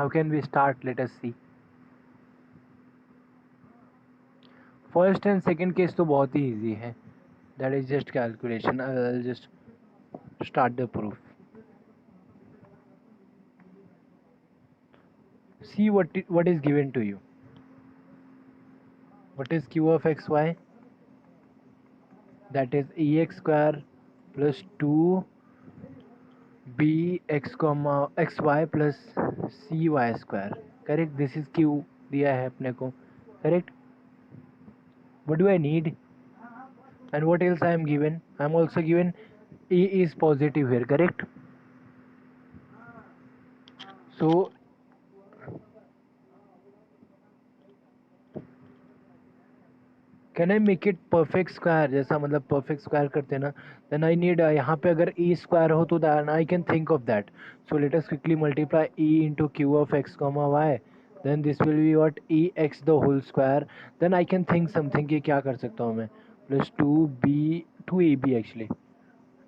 How can we start? Let us see. First and second case तो बहुत ही easy है. That is just calculation. I'll just start the proof. See what is given to you. What is q of xy? That is ex square plus 2 bx comma xy plus cy square. Correct. This is q दिया है अपने को. Correct. What do I need? And what else I am given? I am also given e is positive here. Correct. So can I make it perfect square? जैसा मतलब perfect square करते हैं ना, then I need यहाँ पे अगर ई square हो तो then I can think of that. So let us quickly multiply E into Q of X comma Y, then this will be what E X the whole square. Then I can think something कि क्या कर सकता हूँ मैं, plus two A B actually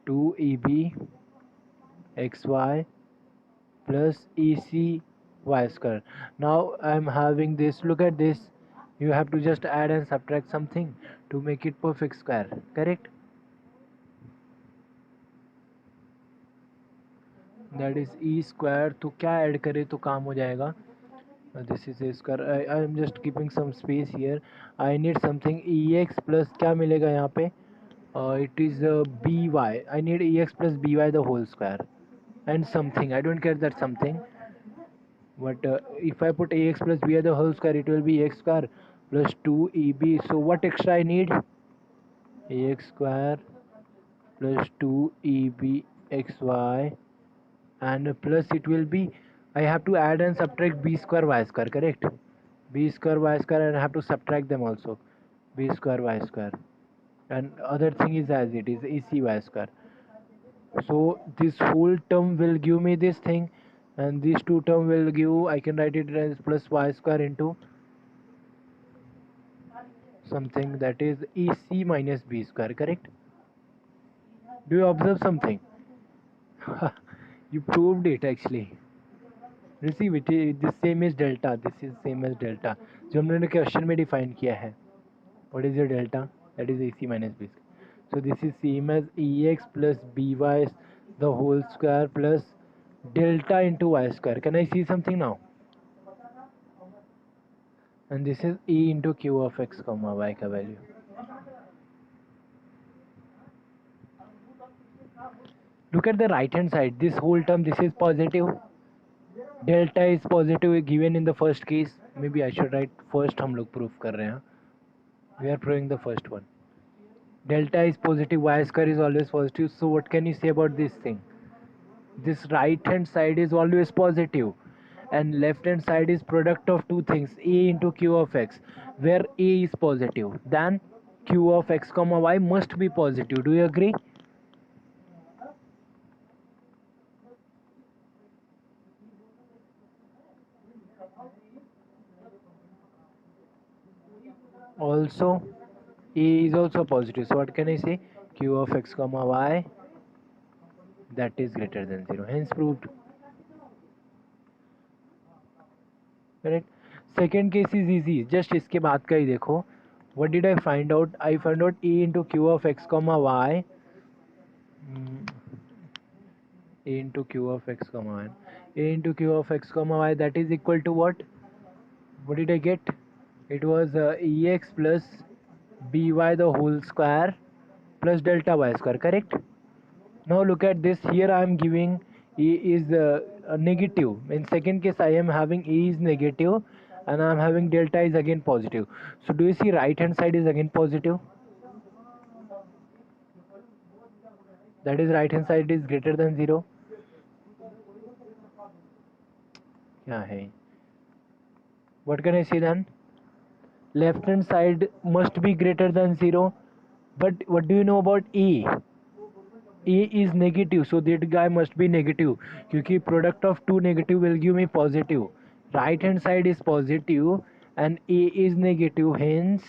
2ab xy plus ec y square. Now I am having this. Look at this. You have to just add and subtract something to make it perfect square. Correct? That is e square. तो क्या add करे तो काम हो जाएगा? This is a square. I am just keeping some space here. I need something ex plus क्या मिलेगा यहाँ पे? It is by. I need ex plus by the whole square and something. I don't care that something. But if I put ax plus b the whole square, it will be x square plus 2eb. So what extra I need? Ax square plus 2eb xy, and plus it will be, I have to add and subtract b square y square. Correct? B square y square, and I have to subtract them also. B square y square, and other thing is as it is ec y square. So this whole term will give me this thing, and these two term will give, I can write it as plus y square into something that is ec minus b square. Correct? Do you observe something? You proved it actually. Receive it. This same is delta. This is same as delta जो हमने question में define किया है. What is your delta? That is ac minus b square. So this is same as ex plus by the whole square plus delta into y square. Can I see something now? And this is e into q of x comma y का value. Look at the right hand side. This whole term, this is positive. Delta is positive given in the first case. Maybe I should write first. हम लोग proof कर रहे हैं. We are proving the first one. Delta is positive. Y square is always positive. So what can you say about this thing? This right hand side is always positive, and left hand side is product of two things, a into q of x, where a is positive, then q of x comma y must be positive. Do you agree? Also a is also positive, so what can I say? Q of x comma y that is greater than 0, hence proved. Correct? Second case is easy, just इसके बाद का ही देखो. What did I find out? I found out a into q of x comma y, a into q of x comma y, a into q of x comma y, that is equal to what? What did I get? It was ex plus by the whole square plus delta y square. Correct? Now look at this. Here I am giving e is negative. In second case I am having e is negative, and I am having delta is again positive. So do you see right hand side is again positive? That is right hand side is greater than 0. क्या है? What can I say then? Left hand side must be greater than 0. But what do you know about e? A is negative, so that guy must be negative. क्योंकि product of two negative will give me positive. Right hand side is positive and A is negative, hence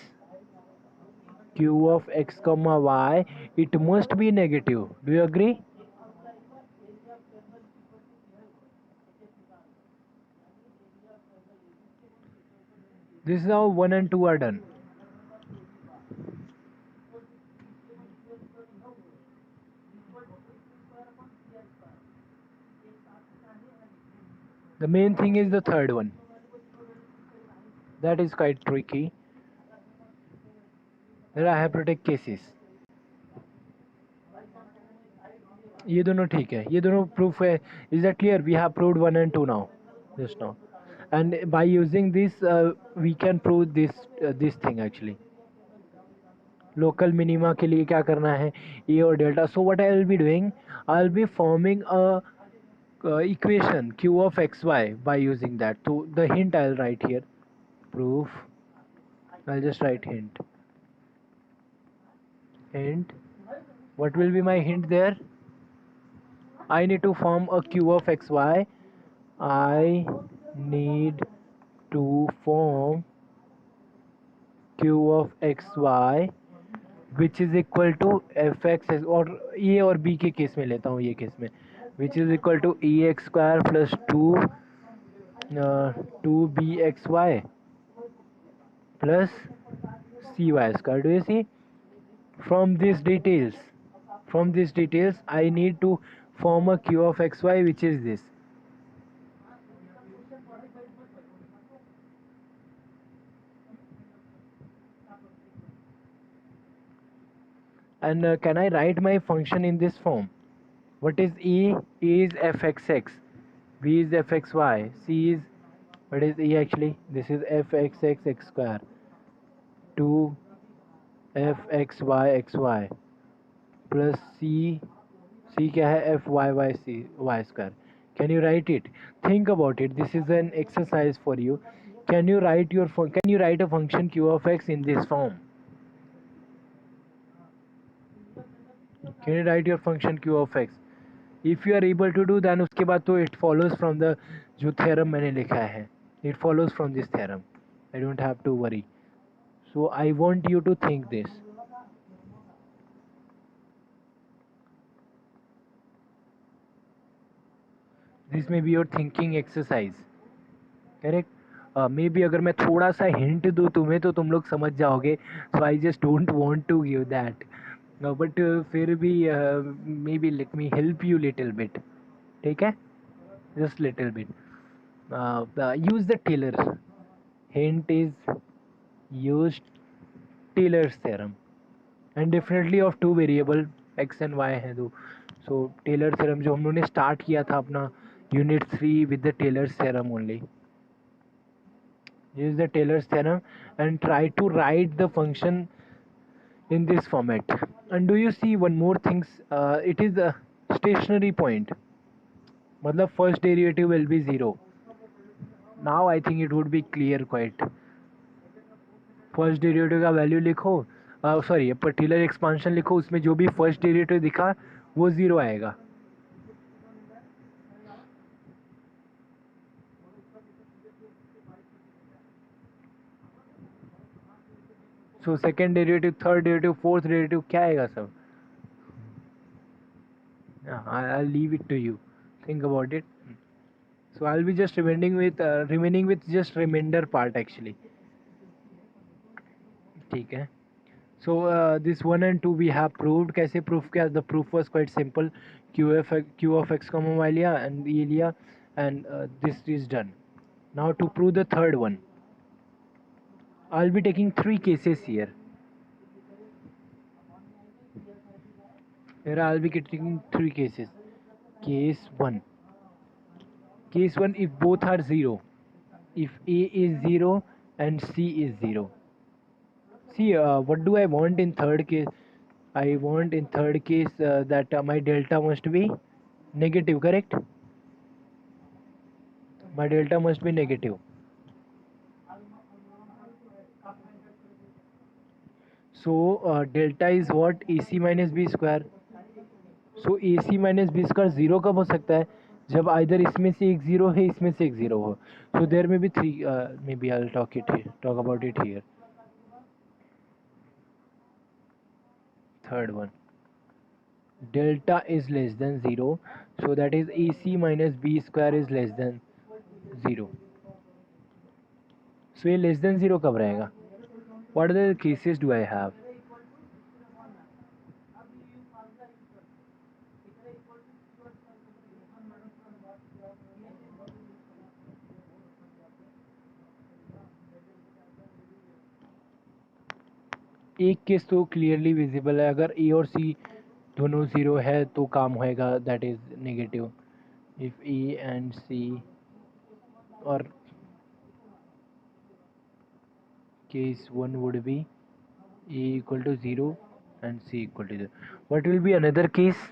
q of x comma y, it must be negative. Do you agree? This is how 1 and 2 are done. The main thing is the third one. That is quite tricky. There I have to take cases. ये दोनों ठीक है, ये दोनों proof है. Is that clear? We have proved 1 and 2 now, just now. And by using this, we can prove this thing actually. Local minima के लिए क्या करना है, A और delta. So what I will be doing, I will be forming a equation q of xy by using that. So the hint I will write here, proof. I'll just write hint. What will be my hint there? I need to form a q of xy. I need to form q of xy which is equal to fx, और a और b के case में लेता हूँ, ये case में, which is equal to ex square plus 2bxy plus cy square. Do you see? From these details I need to form a q of xy which is this. And can I write my function in this form? What is E? E is fxx, B is fxy, C is, what is E actually? This is fxx x square 2 fxy xy plus C क्या है, fyy c y square. Can you write it? Think about it. This is an exercise for you. Can you write a function q of x in this form? Can you write your function q of x? If you are able to do, then उसके बाद तो it follows from the जो theorem मैंने लिखा है. It follows from this theorem. I don't have to worry. So I want you to think this. This may be your thinking exercise. Correct? Maybe अगर मैं थोड़ा सा hint दूँ तुम्हें तो तुम लोग समझ जाओगे. So I just don't want to give that. But फिर भी maybe let me help you little bit. ठीक है? Just little bit. Use the Taylor. Hint is used Taylor's theorem. And definitely of two variable x and y है दो. So Taylor theorem जो हम लोगों ने start किया था अपना unit 3 with the Taylor's theorem only. Use the Taylor's theorem and try to write the function in this format. And do you see one more things? It is a stationary point. मतलब first derivative will be 0. Now I think it would be clear quite. First derivative का value लिखो, sorry particular expansion लिखो, उसमें जो भी first derivative दिखा वो 0 आएगा. So second derivative, third derivative, fourth derivative क्या आएगा सब? I'll leave it to you. Think about it. So I'll be just remaining with just remainder part actually. ठीक है. So this 1 and 2 we have proved. कैसे proof किया? The proof was quite simple. q of x comma y लिया and ये लिया and this is done. Now to prove the third one, I'll be taking 3 cases here. Here I'll be taking 3 cases. Case 1. Case 1, if both are 0. If A is 0 and C is 0. See, what do I want in third case? I want in third case that my delta must be negative, correct? My delta must be negative. So delta is what? AC minus B square. So AC minus B square 0 कब हो सकता है? जब either इसमें से एक 0 है, इसमें से एक 0 हो. So there may be 3, maybe I'll talk about it here. Third one, delta is less than 0, so that is AC minus B square is less than 0. सो ये लेस देन ज़ीरो कब रहेगा? What are the cases do I have? एक केस तो clearly visible है, अगर ए और सी दोनों ज़ीरो है तो काम होएगा, that is negative. If A and C और case 1 would be a equal to 0 and c equal to 0. What will be another case?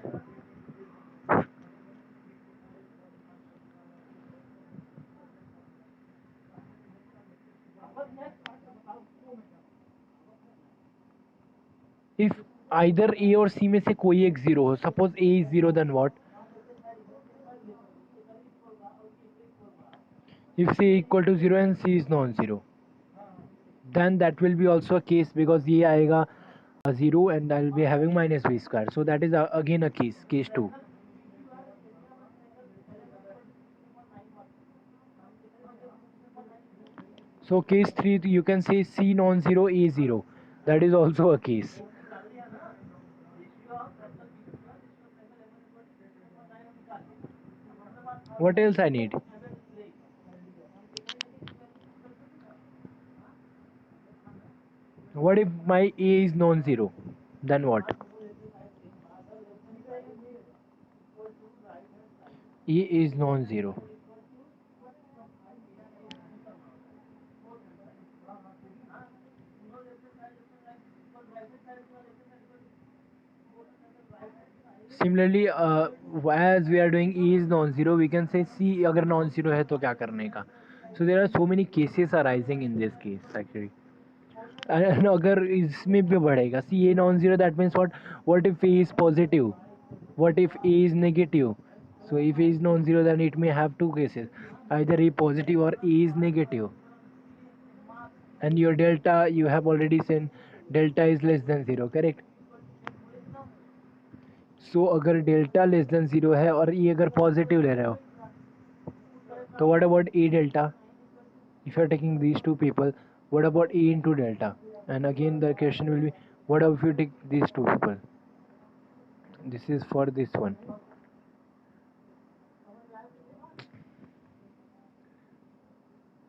If either a और c में से कोई एक 0 हो, suppose a is 0, then what? If c equal to 0 and c is non-zero, then that will be also a case, because ये आएगा 0 and I'll be having minus b square, so that is again a case 2. So case 3 you can say c non-zero, a 0, that is also a case. What else I need? What if my a is non-zero? Then what? A is non-zero. Similarly, as we are doing E is non-zero, we can say C अगर non-zero है तो क्या करने का? So there are so many cases arising in this case actually. And अगर इसमें भी बढ़ेगा, C A non-zero, that means what? What if A is positive? What if A is negative? So if A is non-zero, then it may have two cases, either A positive or A is negative. And your delta, you have already seen delta is less than zero, correct? सो अगर delta less than zero है और ई अगर positive ले रहे हो, तो what about e delta? If you are taking these two people, what about e into delta? And again the question will be, what about if you take these two people? This is for this one.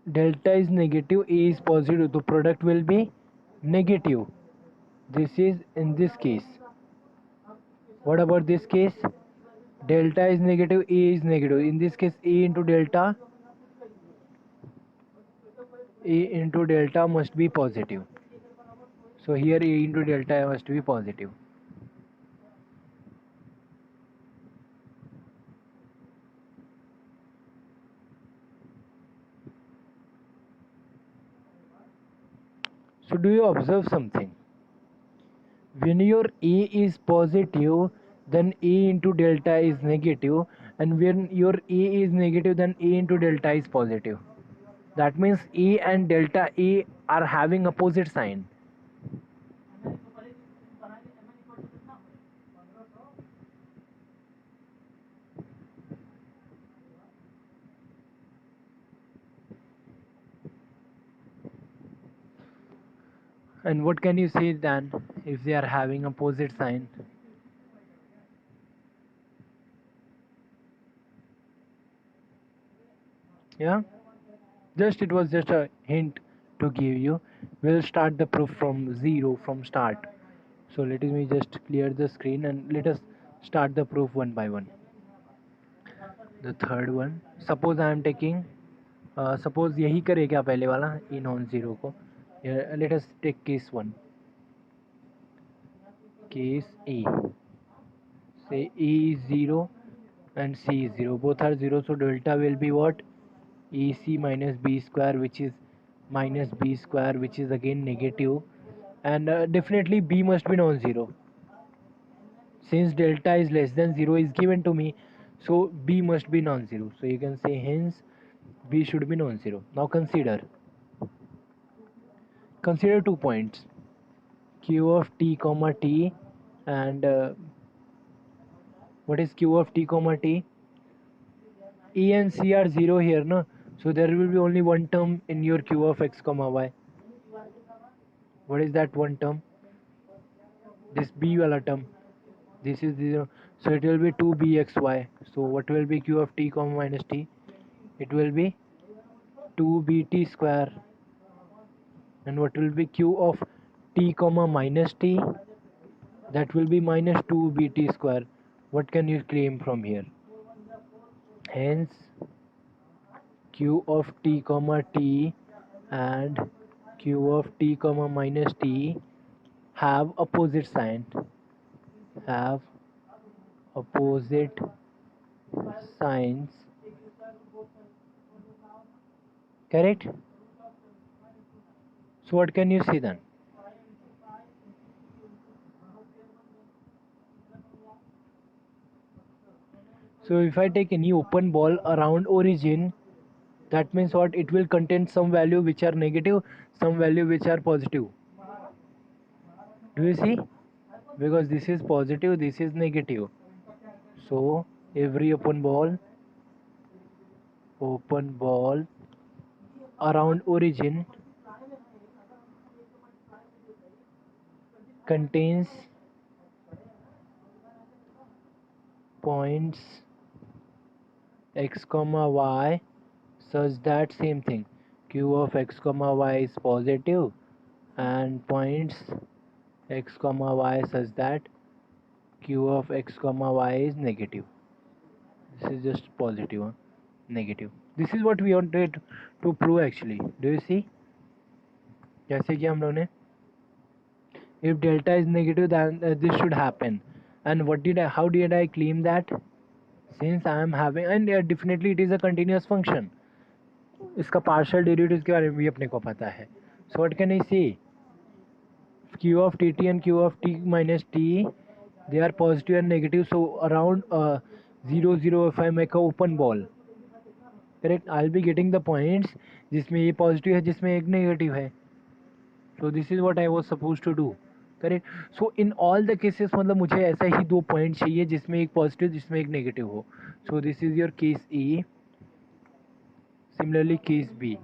Delta is negative, a is positive, तो product will be negative. This is in this case. What about this case? Delta is negative, A is negative. In this case, A into delta must be positive. So here A into delta must be positive. So do you observe something? When your A is positive, then A into delta is negative, and when your A is negative, then A into delta is positive. That means A and delta A are having opposite sign. And what can you say then if they are having opposite sign? Yeah, it was just a hint to give you. We'll start the proof from zero, from start. So let me just clear the screen and let us start the proof one by one. The third one, suppose I am taking suppose यही करे क्या पहले वाला e non zero को. Let us take case 1. Case A, say E is 0 and C is 0, both are 0, so delta will be what? AC minus B square, which is minus B square, which is again negative, and definitely B must be non-zero. Since delta is less than 0 is given to me, so B must be non-zero. So you can say hence B should be non-zero. Now consider 2 points, Q of t comma t, and what is Q of t comma t? E and C are 0 here, no? So there will be only one term in your q of x comma y. What is that one term? This b wala term. This is 0. So it will be 2bxy. So what will be q of t comma minus t? It will be 2bt square. And what will be q of t comma minus t? That will be minus 2bt square. What can you claim from here? Hence q of t comma t and q of t comma minus t have opposite sign. Have opposite signs. Correct? So what can you see then? So if I take any open ball around origin, that means what? It will contain some value which are negative, some value which are positive. Do you see? Because this is positive, this is negative. So every open ball around origin contains points x comma y such that same thing, q of x comma y is positive and points x comma y such that q of x comma y is negative. This is just positive, negative. This is what we wanted to prove actually. Do you see? जैसे कि हम लोगों ने if delta is negative then this should happen. And how did I claim that? Since I am having, and definitely it is a continuous function. इसका partial derivatives के बारे में भी अपने को पता है. So what can I say? q of tt and q of t minus t, they are positive and negative. So around 0 0 if I make a open ball, correct, I'll be getting the points जिसमें ये positive है जिसमें एक negative है. So this is what I was supposed to do. Correct. So in all the cases मतलब मुझे ऐसा ही दो पॉइंट चाहिए जिसमें एक पॉजिटिव जिसमें एक नेगेटिव हो. So this is your case a. Similarly case b.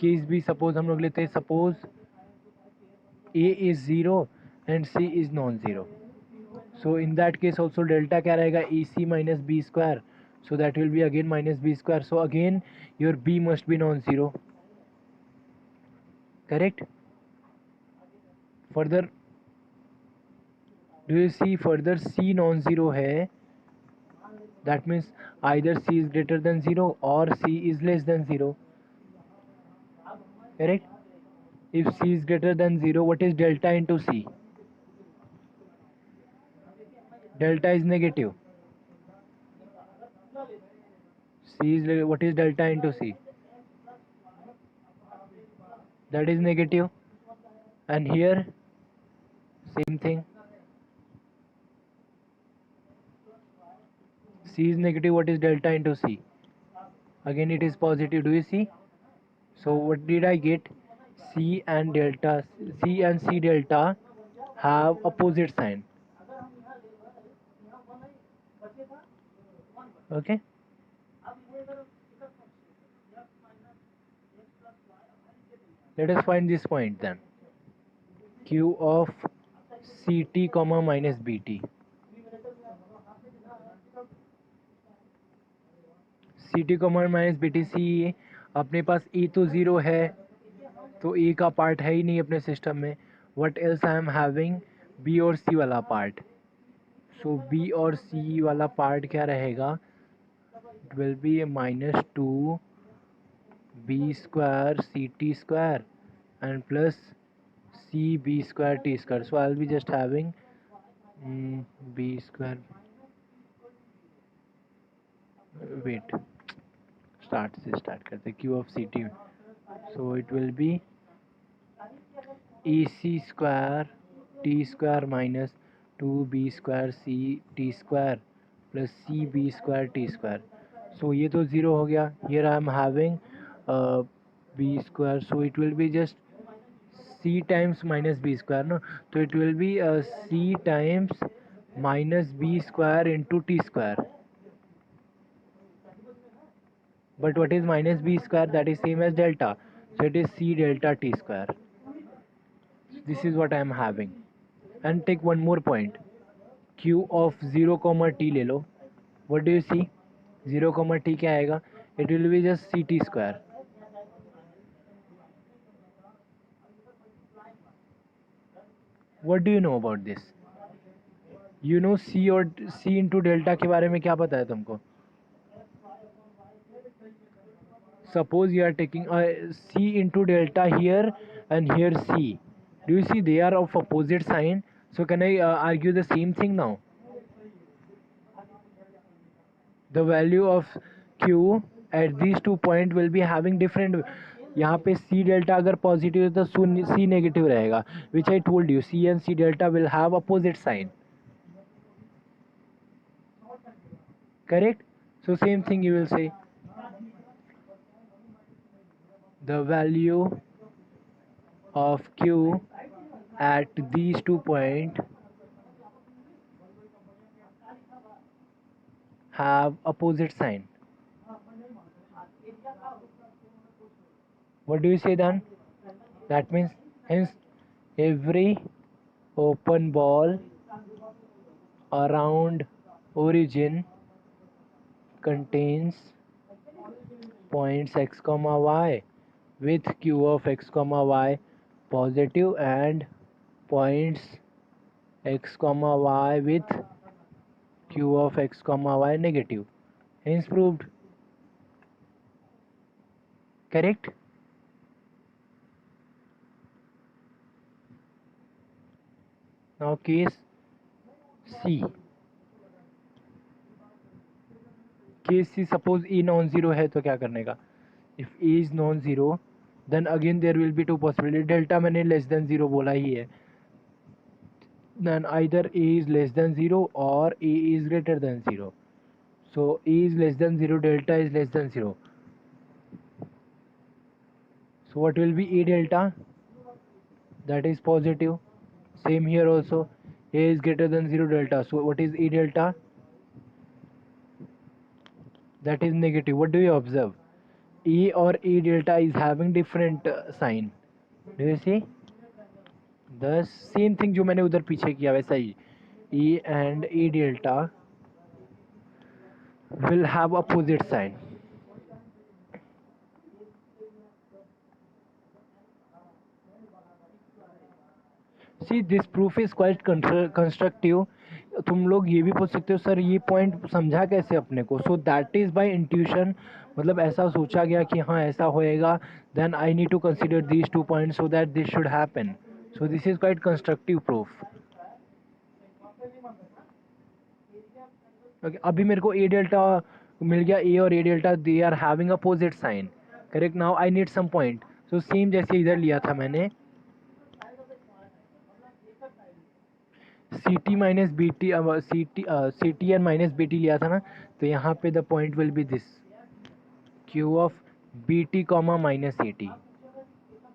Case b suppose हम लोग लेते हैं, suppose a is zero and c is non zero. So in that case also delta क्या रहेगा? A c minus B square. So that will be again minus B square. So again your b must be non zero. Correct. Further do you see further c non-zero है? That means either c is greater than 0 or c is less than 0. Correct? If c is greater than 0, what is delta into c? Delta is negative. What is delta into c? That is negative. And here same thing. C is negative. What is delta into c? Again it is positive. Do you see? So what did I get? C and C delta have opposite sign. Okay. Let us find this point then. Q of Ct comma minus Bt. Ct comma minus Bt. सी अपने पास E तो zero है, तो E का part है ही नहीं अपने system में. What else I am having? B और C वाला पार्ट. सो B और C वाला पार्ट क्या रहेगा? It will be minus two B square Ct square and plus CB square T square. So I'll be just having B square. Wait, start करते Q of Ct. So it will be AC square T square minus 2B square Ct square plus CB square T square. So ये तो zero हो गया. Here I am having B square. So it will be just C times minus B square, no? So it will be C times minus B square into T square. but what is minus b square? That is same as delta, so it is c delta t square. This is what I am having. And take one more point, q of 0 comma t ले लो. What do you see? 0 comma t क्या आएगा? It will be just ct square. What do you know about this? You know c और c into delta के बारे में क्या पता है तुमको? Suppose you are taking c into delta here and here c. Do you see they are of opposite sign? So can I argue the same thing now? The value of q at these 2 points will be having different. यहाँ पे c delta अगर positive है तो c negative रहेगा, which I told you c and c delta will have opposite sign. Correct? So same thing you will say. The value of q at these 2 points have opposite sign. What do you say then? That means hence every open ball around origin contains points x comma y with q of x comma y positive and points x comma y with q of x comma y negative. Hence proved. Correct? Now case C. Case C, suppose E non-zero है तो क्या करने का? If E is non-zero, then again there will be two possibilities. Delta मैंने less than 0 बोला ही है. Then either E is less than 0 or E is greater than 0. So E is less than 0, delta is less than 0. So what will be E delta? That is positive. Same here also. A is greater than 0 delta. So what is E delta? That is negative. What do you observe? E or E delta is having different sign. Do you see? The same thing जो मैंने उधर पीछे किया वैसा ही. E and E delta will have opposite sign. See, this proof is quite constructive. तुम लोग ये भी पूछ सकते हो सर ये पॉइंट समझा कैसे अपने को. So that is by intuition. मतलब ऐसा सोचा गया कि हाँ ऐसा होएगा. Then I need to consider these 2 points so that this should happen. So this is quite constructive proof. Okay, अभी मेरे को ए डेल्टा मिल गया. ए और a delta they are having opposite sign. Correct. Now I need some point. So same जैसे इधर लिया था मैंने c t minus B T. C T N minus B T लिया था ना. तो यहाँ पे the point will be this Q of B T comma minus A T.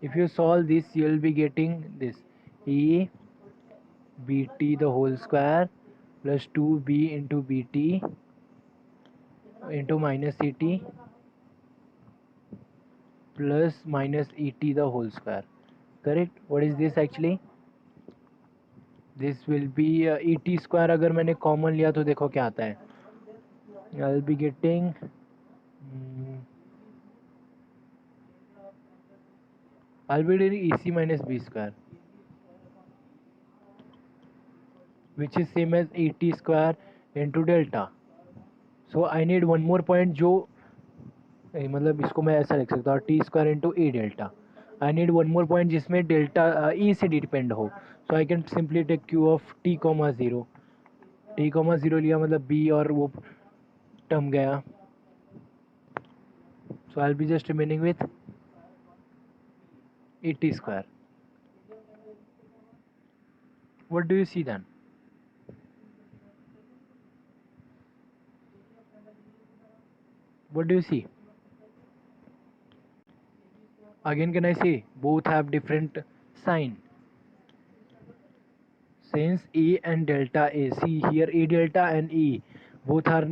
If you solve this you will be getting this A B T the whole square plus 2b into B T into minus A T plus minus E T the whole square. Correct. What is this actually? This will be E T square. अगर मैंने common लिया तो देखो क्या आता है. I will be getting I will be getting E C minus B square which is same as 80 square into delta. So I need one more point जो मतलब इसको मैं ऐसा लिख सकता हूँ t square into a delta. I need one more point जिसमें delta e से डिपेंड हो. So I can simply take q of t comma zero. T comma zero लिया मतलब बी और वो टर्म गया. So I will be just remaining with 80 square. What do you see then? What do you see? Again can I say both have different sign. Since E and delta A, see here A delta and E both are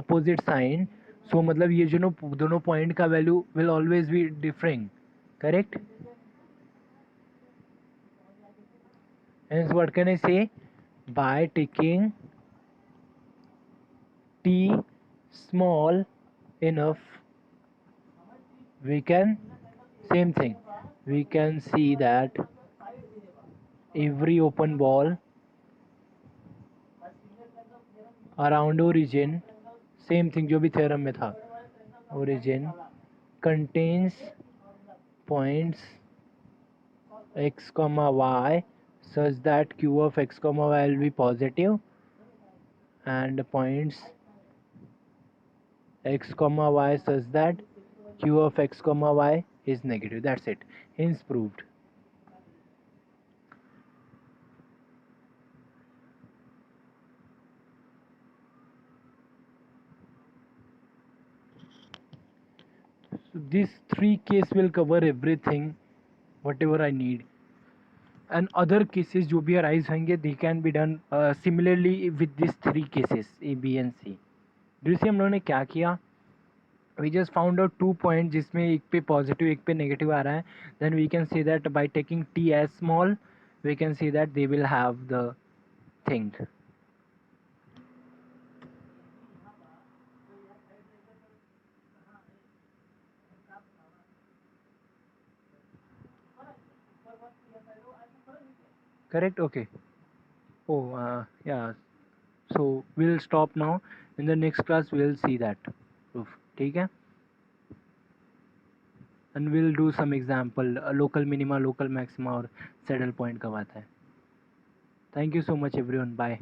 opposite sign. सो मतलब ये जो दोनों point का value will always be differing, correct? Hence what can I say? By taking t small enough, we can, same thing, we can see that every open ball around origin, same thing जो भी theorem में था, origin contains points x comma y such that q of x comma y will be positive and points x comma y such that q of x comma y is negative. That's it. Hence proved. So these three cases will cover everything, whatever I need. And other cases जो भी arise होंगे, they can be done similarly with these three cases A, B and C. Do you see हम लोगों ने क्या किया? We just found out 2 points जिसमें एक पे पॉजिटिव एक पे नेगेटिव आ रहा है. Then we can say that by taking t as small, we can see that they will have the thing. Correct? Okay. Oh, yeah. So we'll stop now. In the next class, we'll see that proof. ठीक है? And we'll do some example. Local minima, local maxima और saddle point कब आता है. Thank you so much everyone. Bye.